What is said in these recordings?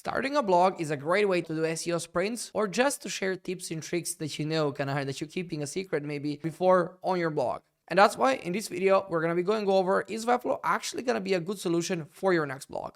Starting a blog is a great way to do SEO sprints or just to share tips and tricks that you know that you're keeping a secret maybe before on your blog. And that's why in this video, we're going to be going over, is Webflow actually going to be a good solution for your next blog?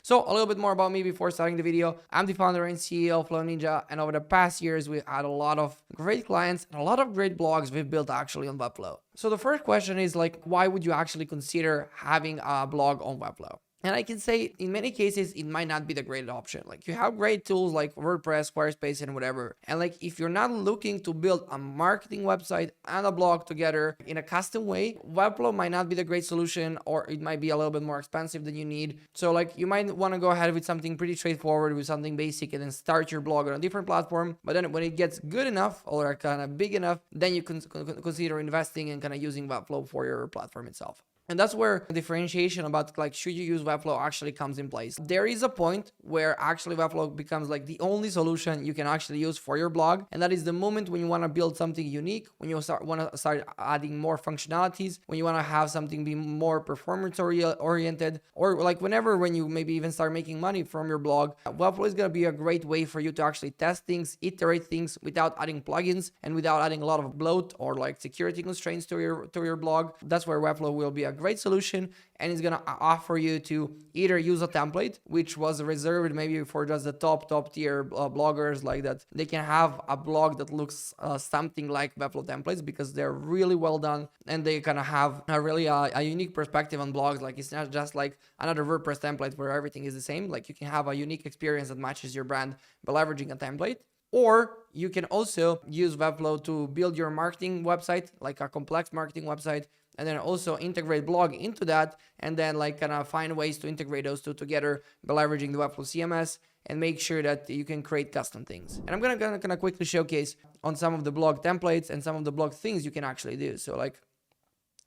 So a little bit more about me before starting the video. I'm the founder and CEO of Flow Ninja, and over the past years, we've had a lot of great clients and a lot of great blogs we've built actually on Webflow. So the first question is why would you actually consider having a blog on Webflow? And I can say in many cases, it might not be the great option. You have great tools like WordPress, Squarespace, and whatever. And if you're not looking to build a marketing website and a blog together in a custom way, Webflow might not be the great solution, or it might be a little bit more expensive than you need. So you might want to go ahead with something pretty straightforward, with something basic, and then start your blog on a different platform. But then when it gets good enough or kind of big enough, then you can consider investing and kind of using Webflow for your platform itself. And that's where differentiation about should you use Webflow actually comes in place. There is a point where actually Webflow becomes the only solution you can actually use for your blog. And that is the moment when you want to build something unique, when you want to start adding more functionalities, when you want to have something be more performance oriented, or when you maybe even start making money from your blog. Webflow is going to be a great way for you to actually test things, iterate things without adding plugins and without adding a lot of bloat or security constraints to your blog. That's where Webflow will be a great solution, and it's gonna offer you to either use a template, which was reserved maybe for just the top tier bloggers, that they can have a blog that looks something like Webflow templates because they're really well done and they kind of have a really a unique perspective on blogs. It's not just another WordPress template where everything is the same. You can have a unique experience that matches your brand by leveraging a template. Or you can also use Webflow to build your marketing website, a complex marketing website, and then also integrate blog into that, and then kind of find ways to integrate those two together by leveraging the Webflow CMS and make sure that you can create custom things. And I'm gonna quickly showcase on some of the blog templates and some of the blog things you can actually do. So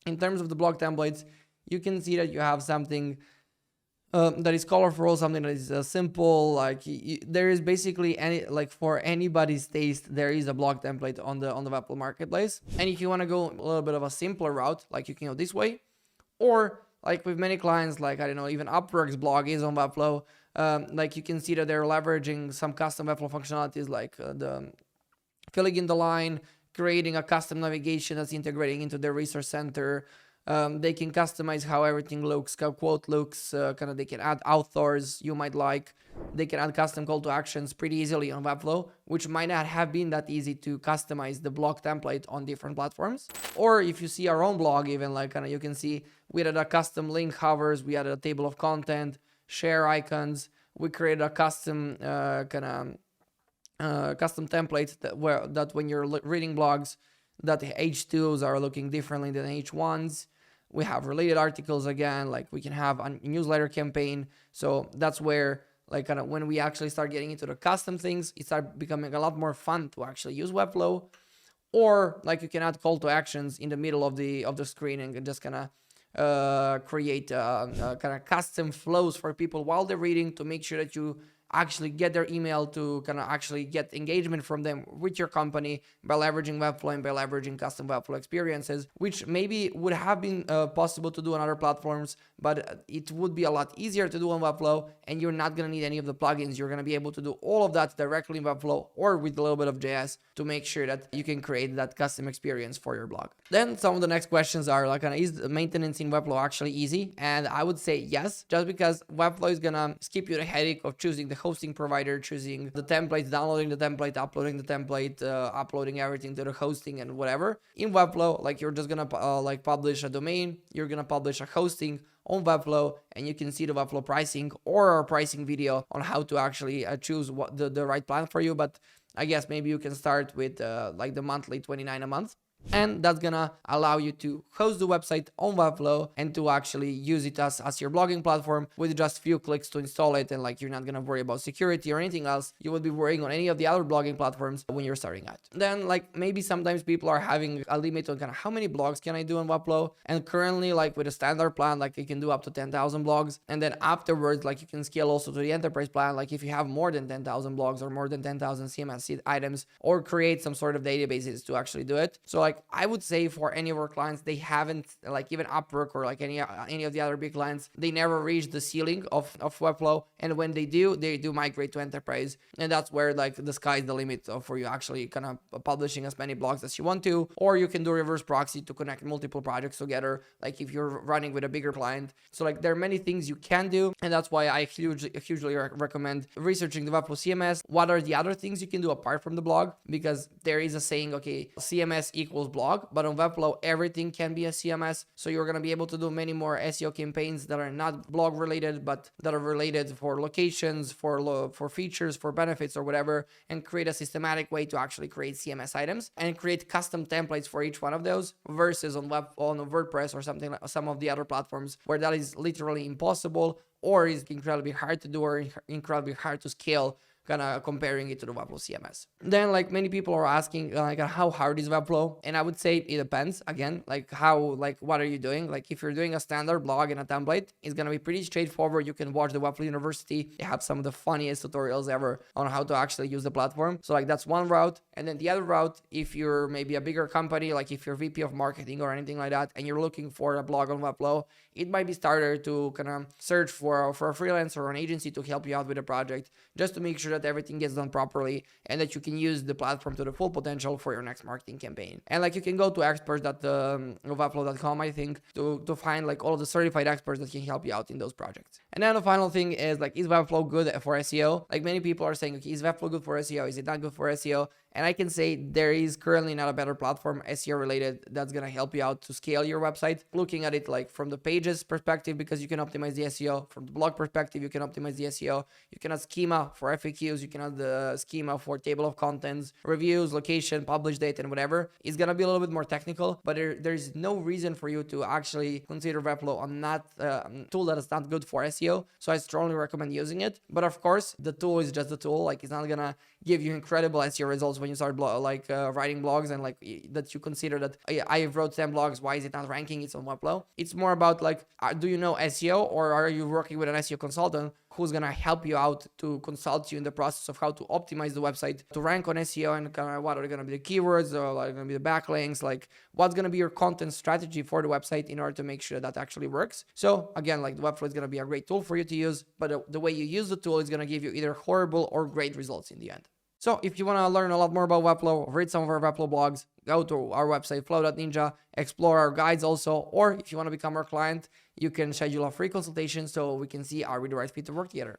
in terms of the blog templates, you can see that you have something that is colorful, something that is simple. There is basically for anybody's taste, there is a blog template on the Webflow marketplace. And if you want to go a little bit of a simpler route, you can go this way, or with many clients, I don't know, even Upwork's blog is on Webflow. You can see that they're leveraging some custom Webflow functionalities, the filling in the line, creating a custom navigation that's integrating into their resource center. They can customize how everything looks, how quote looks, they can add authors you might like. They can add custom call to actions pretty easily on Webflow, which might not have been that easy to customize the blog template on different platforms. Or if you see our own blog, even you can see we added a custom link hovers, we added a table of content, share icons, we created a custom custom template that when you're reading blogs, that H2s are looking differently than H1s. We have related articles again, we can have a newsletter campaign. So that's where when we actually start getting into the custom things, it starts becoming a lot more fun to actually use Webflow. Or you can add call to actions in the middle of the screen and just create custom flows for people while they're reading to make sure that you actually get their email, to actually get engagement from them with your company by leveraging Webflow and by leveraging custom Webflow experiences, which maybe would have been possible to do on other platforms, but it would be a lot easier to do on Webflow, and you're not going to need any of the plugins. You're going to be able to do all of that directly in Webflow or with a little bit of JS to make sure that you can create that custom experience for your blog. Then some of the next questions are is the maintenance in Webflow actually easy? And I would say yes, just because Webflow is going to skip you the headache of choosing the hosting provider, choosing the template, downloading the template, uploading the template, uploading everything to the hosting and whatever. In Webflow, you're just gonna publish a domain, you're gonna publish a hosting on Webflow, and you can see the Webflow pricing or our pricing video on how to actually choose what the right plan for you. But I guess maybe you can start with the monthly $29 a month. And that's gonna allow you to host the website on Webflow and to actually use it as your blogging platform with just a few clicks to install it. And you're not gonna worry about security or anything else you would be worrying on any of the other blogging platforms when you're starting out. Then maybe sometimes people are having a limit on how many blogs can I do on Webflow. And currently with a standard plan, you can do up to 10,000 blogs. And then afterwards, you can scale also to the enterprise plan. If you have more than 10,000 blogs or more than 10,000 CMS items, or create some sort of databases to actually do it. So like I would say for any of our clients, they haven't, like even Upwork or like any of the other big clients, they never reach the ceiling of Webflow. And when they do migrate to enterprise. And that's where like the sky's the limit for you actually kind of publishing as many blogs as you want to, or you can do reverse proxy to connect multiple projects together, like if you're running with a bigger client. So like there are many things you can do, and that's why I hugely recommend researching the Webflow CMS. What are the other things you can do apart from the blog? Because there is a saying, okay, CMS equals blog, but on Webflow everything can be a CMS. So you're gonna be able to do many more SEO campaigns that are not blog related, but that are related for locations, for features, for benefits or whatever, and create a systematic way to actually create CMS items and create custom templates for each one of those, versus on WordPress or something like some of the other platforms where that is literally impossible, or is incredibly hard to do, or incredibly hard to scale, kind of comparing it to the Webflow CMS. Then like many people are asking like how hard is Webflow, and I would say it depends. Again, like what are you doing? Like if you're doing a standard blog and a template, it's gonna be pretty straightforward. You can watch the Webflow University. They have some of the funniest tutorials ever on how to actually use the platform. So like that's one route. And then the other route, if you're maybe a bigger company, like if you're VP of marketing or anything like that, and you're looking for a blog on Webflow, it might be starter to kind of search for a freelancer or an agency to help you out with a project, just to make sure that everything gets done properly and that you can use the platform to the full potential for your next marketing campaign. And like you can go to experts.webflow.com, I think, to find like all of the certified experts that can help you out in those projects. And then the final thing is like, is Webflow good for SEO? Like many people are saying, okay, is Webflow good for SEO? Is it not good for SEO? And I can say there is currently not a better platform SEO related that's going to help you out to scale your website. Looking at it like from the pages perspective, because you can optimize the SEO. From the blog perspective, you can optimize the SEO. You can add schema for FAQs. You can add the schema for table of contents, reviews, location, publish date, and whatever. It's going to be a little bit more technical, but there's no reason for you to actually consider Webflow on that tool that is not good for SEO. So I strongly recommend using it. But of course, the tool is just the tool. Like it's not going to give you incredible SEO results when you start writing blogs, and like that you consider that I wrote 10 blogs, why is it not ranking? It's on Webflow. It's more about like, do you know SEO, or are you working with an SEO consultant who's gonna help you out to consult you in the process of how to optimize the website to rank on SEO, and kind of what are gonna be the keywords, or what are gonna be the backlinks, like what's gonna be your content strategy for the website in order to make sure that actually works. So again, like the Webflow is gonna be a great tool for you to use, but the way you use the tool is gonna give you either horrible or great results in the end. So if you want to learn a lot more about Webflow, read some of our Webflow blogs, go to our website, flow.ninja, explore our guides also, or if you want to become our client, you can schedule a free consultation so we can see are we the right fit to work together.